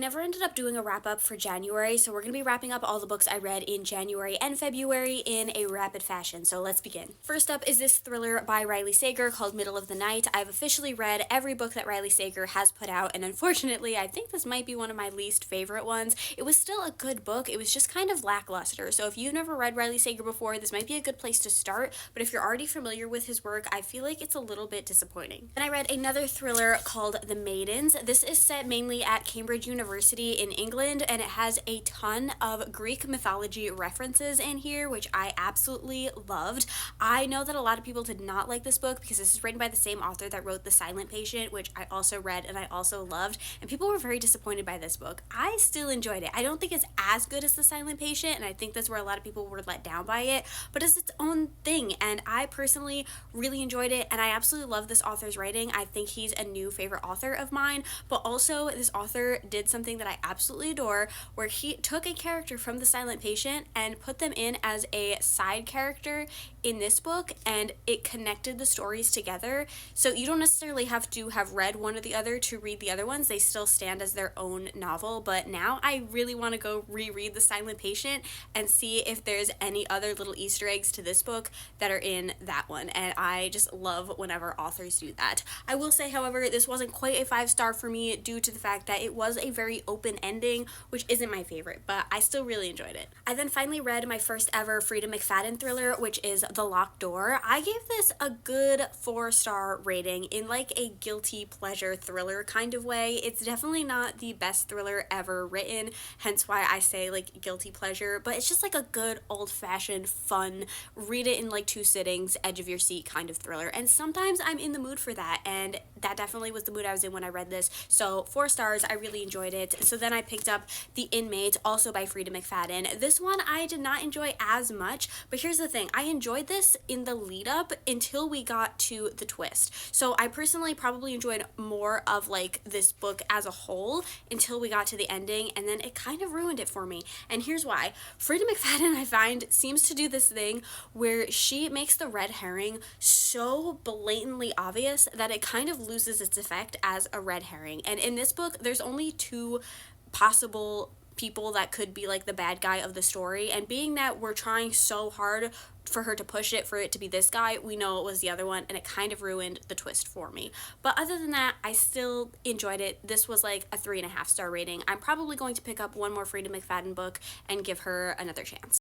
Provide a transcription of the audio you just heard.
Never ended up doing a wrap up for January, so we're going to be wrapping up all the books I read in January and February in a rapid fashion, so let's begin. First up is this thriller by Riley Sager called Middle of the Night. I've officially read every book that Riley Sager has put out, and unfortunately, I think this might be one of my least favorite ones. It was still a good book, it was just kind of lackluster, so if you've never read Riley Sager before, this might be a good place to start, but if you're already familiar with his work, I feel like it's a little bit disappointing. Then I read another thriller called The Maidens. This is set mainly at Cambridge University in England, and it has a ton of Greek mythology references in here, which I absolutely loved. I know that a lot of people did not like this book because this is written by the same author that wrote The Silent Patient, which I also read and I also loved, and people were very disappointed by this book. I still enjoyed it. I don't think it's as good as The Silent Patient, and I think that's where a lot of people were let down by it, but it's its own thing, and I personally really enjoyed it, and I absolutely love this author's writing. I think he's a new favorite author of mine, but also this author did something that I absolutely adore, where he took a character from The Silent Patient and put them in as a side character in this book, and it connected the stories together. So you don't necessarily have to have read one or the other to read the other ones. They still stand as their own novel, but now I really want to go reread The Silent Patient and see if there's any other little Easter eggs to this book that are in that one, and I just love whenever authors do that. I will say, however, this wasn't quite a 5-star for me due to the fact that it was a very open ending, which isn't my favorite, but I still really enjoyed it. I then finally read my first ever Frida McFadden thriller, which is The Locked Door. I gave this a good 4-star rating in like a guilty pleasure thriller kind of way. It's definitely not the best thriller ever written, hence why I say like guilty pleasure, but it's just like a good old-fashioned fun, read it in like 2 sittings, edge of your seat kind of thriller, and sometimes I'm in the mood for that, and that definitely was the mood I was in when I read this. So 4 stars, I really enjoyed it. So then I picked up The Inmate, also by Frida McFadden. This one I did not enjoy as much, but here's the thing, I enjoyed this in the lead up until we got to the twist. So I personally probably enjoyed more of like this book as a whole until we got to the ending, and then it kind of ruined it for me. And here's why. Frida McFadden, I find, seems to do this thing where she makes the red herring so blatantly obvious that it kind of loses its effect as a red herring. And in this book, there's only 2 possible people that could be like the bad guy of the story, and being that we're trying so hard for her to push it for it to be this guy, we know it was the other one, and it kind of ruined the twist for me. But other than that, I still enjoyed it. This was like a 3.5-star rating. I'm probably going to pick up one more Frida McFadden book and give her another chance.